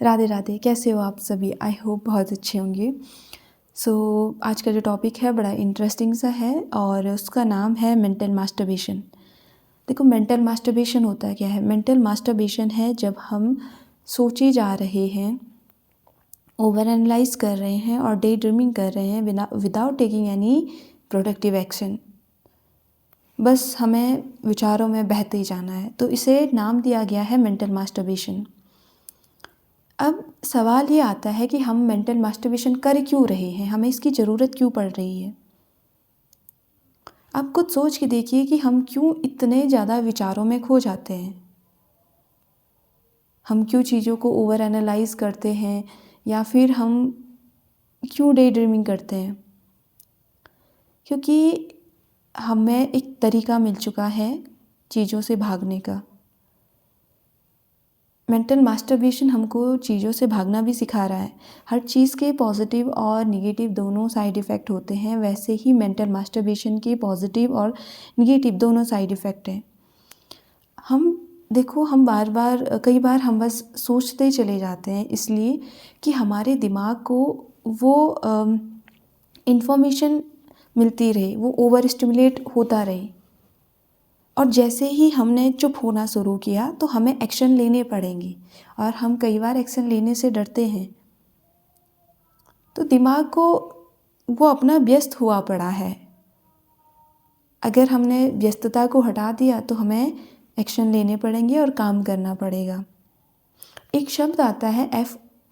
राधे राधे। कैसे हो आप सभी? आई होप बहुत अच्छे होंगे। आज का जो टॉपिक है बड़ा इंटरेस्टिंग सा है और उसका नाम है मेंटल मास्टरबेशन। देखो, मेंटल मास्टरबेशन होता क्या है? मेंटल मास्टरबेशन है जब हम सोचे जा रहे हैं, ओवर एनालाइज कर रहे हैं और डे ड्रीमिंग कर रहे हैं without taking any productive action. बस हमें विचारों में बहते ही जाना है, तो इसे नाम दिया गया है मेंटल मास्टरबेशन। अब सवाल ये आता है कि हम मेंटल मास्टरबेशन कर क्यों रहे हैं, हमें इसकी ज़रूरत क्यों पड़ रही है। आप खुद सोच के देखिए कि हम क्यों इतने ज़्यादा विचारों में खो जाते हैं। हम क्यों चीज़ों को ओवर एनालाइज करते हैं या फिर हम क्यों डे ड्रीमिंग करते हैं। क्योंकि हमें एक तरीका मिल चुका है चीज़ों से भागने का। मेंटल मास्टरबेशन हमको चीज़ों से भागना भी सिखा रहा है। हर चीज़ के पॉजिटिव और निगेटिव दोनों साइड इफ़ेक्ट होते हैं, वैसे ही मेंटल मास्टरबेशन के पॉजिटिव और निगेटिव दोनों साइड इफ़ेक्ट हैं। हम कई बार हम बस सोचते चले जाते हैं, इसलिए कि हमारे दिमाग को वो इन्फॉर्मेशन मिलती रहे, वो ओवर स्टिमुलेट होता रहे। और जैसे ही हमने चुप होना शुरू किया तो हमें एक्शन लेने पड़ेंगे, और हम कई बार एक्शन लेने से डरते हैं। तो दिमाग को वो अपना व्यस्त हुआ पड़ा है। अगर हमने व्यस्तता को हटा दिया तो हमें एक्शन लेने पड़ेंगे और काम करना पड़ेगा। एक शब्द आता है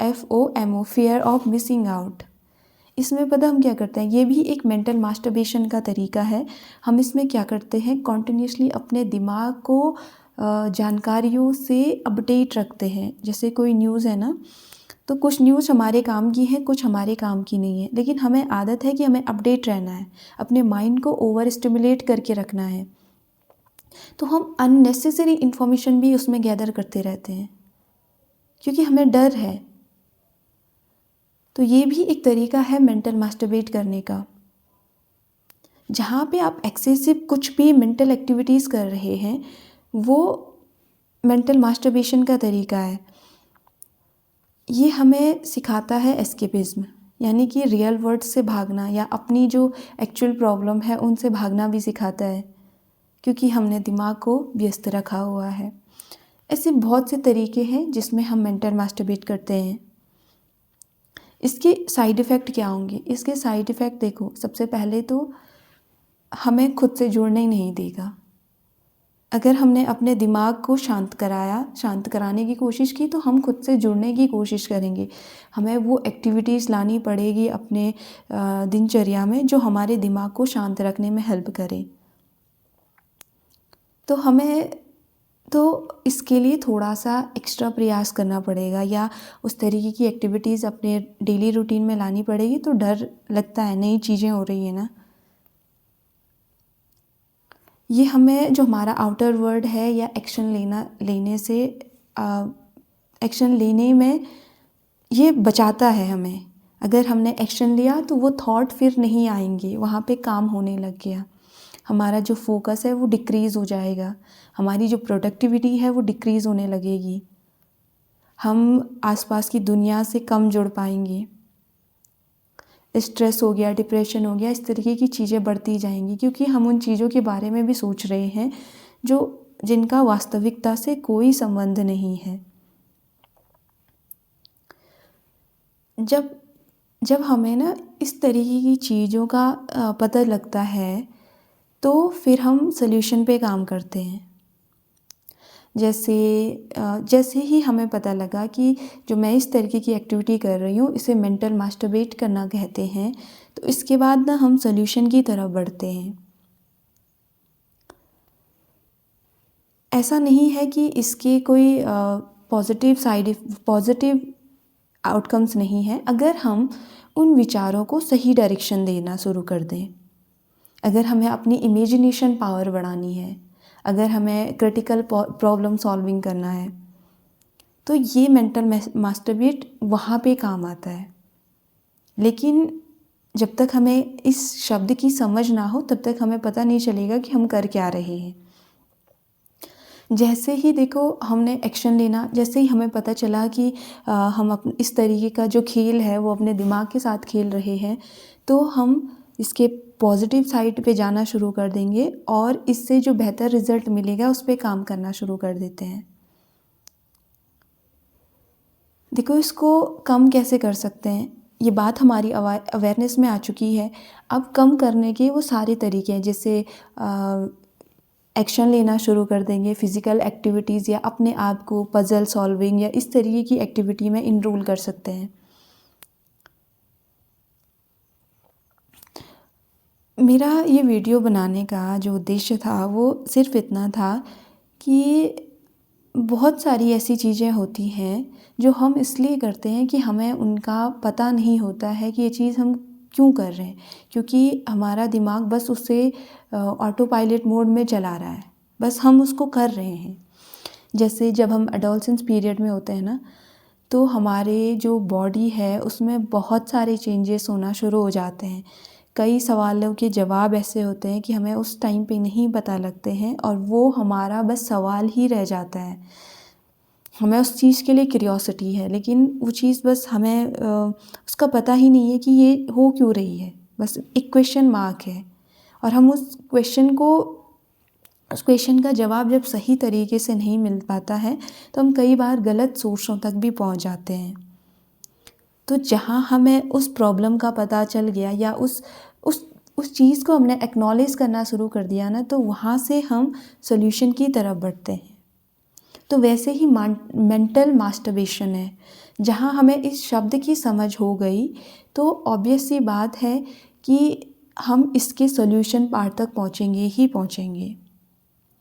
FOMO, fear of missing out. इसमें पता हम क्या करते हैं, ये भी एक मेंटल मास्टरबेशन का तरीका है। हम इसमें क्या करते हैं, कॉन्टिन्यूसली अपने दिमाग को जानकारियों से अपडेट रखते हैं। जैसे कोई न्यूज़ है ना, तो कुछ न्यूज़ हमारे काम की है, कुछ हमारे काम की नहीं है, लेकिन हमें आदत है कि हमें अपडेट रहना है, अपने माइंड को ओवर स्टिमुलेट करके रखना है। तो हम अननेसेसरी इन्फॉर्मेशन भी उसमें गैदर करते रहते हैं क्योंकि हमें डर है। तो ये भी एक तरीका है मेंटल मास्टरबेट करने का। जहाँ पे आप एक्सेसिव कुछ भी मेंटल एक्टिविटीज़ कर रहे हैं, वो मेंटल मास्टरबेशन का तरीका है। ये हमें सिखाता है एस्केपिज्म, यानी कि रियल वर्ल्ड से भागना, या अपनी जो एक्चुअल प्रॉब्लम है उनसे भागना भी सिखाता है, क्योंकि हमने दिमाग को व्यस्त रखा हुआ है। ऐसे बहुत से तरीके हैं जिसमें हम मेंटल मास्टरबेट करते हैं। इसके साइड इफ़ेक्ट क्या होंगे? इसके साइड इफ़ेक्ट देखो, सबसे पहले तो हमें खुद से जुड़ने ही नहीं देगा। अगर हमने अपने दिमाग को शांत कराने की कोशिश की, तो हम खुद से जुड़ने की कोशिश करेंगे। हमें वो एक्टिविटीज़ लानी पड़ेगी अपने दिनचर्या में जो हमारे दिमाग को शांत रखने में हेल्प करें। तो इसके लिए थोड़ा सा एक्स्ट्रा प्रयास करना पड़ेगा, या उस तरीके की एक्टिविटीज़ अपने डेली रूटीन में लानी पड़ेगी। तो डर लगता है, नई चीज़ें हो रही है ना, ये हमें जो हमारा आउटर वर्ल्ड है या एक्शन लेने में ये बचाता है हमें। अगर हमने एक्शन लिया तो वो थॉट फिर नहीं आएंगे, वहाँ पे काम होने लग गया, हमारा जो फोकस है वो डिक्रीज़ हो जाएगा, हमारी जो प्रोडक्टिविटी है वो डिक्रीज़ होने लगेगी, हम आसपास की दुनिया से कम जुड़ पाएंगे। स्ट्रेस हो गया, डिप्रेशन हो गया, इस तरीके की चीज़ें बढ़ती जाएंगी, क्योंकि हम उन चीज़ों के बारे में भी सोच रहे हैं जिनका वास्तविकता से कोई संबंध नहीं है। जब हमें ना इस तरीके की चीज़ों का पता लगता है, तो फिर हम सल्यूशन पे काम करते हैं। जैसे ही हमें पता लगा कि जो मैं इस तरीके की एक्टिविटी कर रही हूँ इसे मेंटल मास्टरबेट करना कहते हैं, तो इसके बाद ना हम सल्यूशन की तरफ बढ़ते हैं। ऐसा नहीं है कि इसके कोई पॉजिटिव आउटकम्स नहीं हैं, अगर हम उन विचारों को सही डायरेक्शन देना शुरू कर दें। अगर हमें अपनी इमेजिनेशन पावर बढ़ानी है, अगर हमें क्रिटिकल प्रॉब्लम सॉल्विंग करना है, तो ये मेंटल मास्टरबेट वहाँ पे काम आता है। लेकिन जब तक हमें इस शब्द की समझ ना हो, तब तक हमें पता नहीं चलेगा कि हम कर क्या रहे हैं। जैसे ही देखो हमने एक्शन लेना, जैसे ही हमें पता चला कि हम इस तरीके का जो खेल है वो अपने दिमाग के साथ खेल रहे हैं, तो हम इसके पॉजिटिव साइड पे जाना शुरू कर देंगे और इससे जो बेहतर रिज़ल्ट मिलेगा उस पे काम करना शुरू कर देते हैं। देखो इसको कम कैसे कर सकते हैं, ये बात हमारी अवेयरनेस में आ चुकी है। अब कम करने के वो सारे तरीके हैं, जैसे एक्शन लेना शुरू कर देंगे, फ़िज़िकल एक्टिविटीज़ या अपने आप को पज़ल सॉल्विंग या इस तरीके की एक्टिविटी में इनरोल कर सकते हैं। मेरा ये वीडियो बनाने का जो उद्देश्य था वो सिर्फ़ इतना था कि बहुत सारी ऐसी चीज़ें होती हैं जो हम इसलिए करते हैं कि हमें उनका पता नहीं होता है कि ये चीज़ हम क्यों कर रहे हैं, क्योंकि हमारा दिमाग बस उसे ऑटो पायलट मोड में चला रहा है, बस हम उसको कर रहे हैं। जैसे जब हम एडोलसेंस पीरियड में होते हैं ना, तो हमारे जो बॉडी है उसमें बहुत सारे चेंजेस होना शुरू हो जाते हैं। कई सवालों के जवाब ऐसे होते हैं कि हमें उस टाइम पे नहीं पता लगते हैं और वो हमारा बस सवाल ही रह जाता है। हमें उस चीज़ के लिए क्यूरियोसिटी है, लेकिन वो चीज़ बस हमें उसका पता ही नहीं है कि ये हो क्यों रही है, बस एक क्वेश्चन मार्क है। और हम उस क्वेश्चन का जवाब जब सही तरीके से नहीं मिल पाता है तो हम कई बार गलत सोचों तक भी पहुंच जाते हैं। तो जहाँ हमें उस प्रॉब्लम का पता चल गया या उस चीज़ को हमने एक्नॉलेज करना शुरू कर दिया ना, तो वहाँ से हम सॉल्यूशन की तरफ बढ़ते हैं। तो वैसे ही मेंटल मास्टरबेशन है, जहाँ हमें इस शब्द की समझ हो गई तो ऑब्वियस सी बात है कि हम इसके सॉल्यूशन पार्ट तक पहुँचेंगे ही पहुँचेंगे।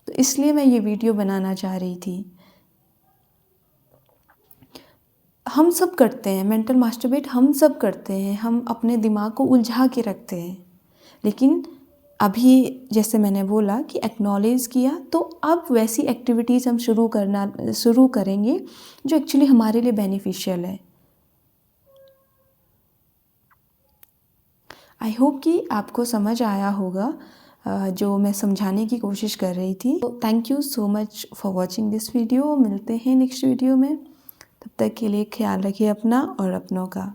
तो इसलिए मैं ये वीडियो बनाना चाह रही थी। हम सब करते हैं मेंटल मास्टरबेट, हम सब करते हैं, हम अपने दिमाग को उलझा के रखते हैं। लेकिन अभी जैसे मैंने बोला कि एक्नॉलेज किया, तो अब वैसी एक्टिविटीज़ हम शुरू करेंगे जो एक्चुअली हमारे लिए बेनिफिशियल है। आई होप कि आपको समझ आया होगा जो मैं समझाने की कोशिश कर रही थी। तो thank you so much for watching this video. मिलते हैं नेक्स्ट वीडियो में, तब तक के लिए ख्याल रखिए अपना और अपनों का।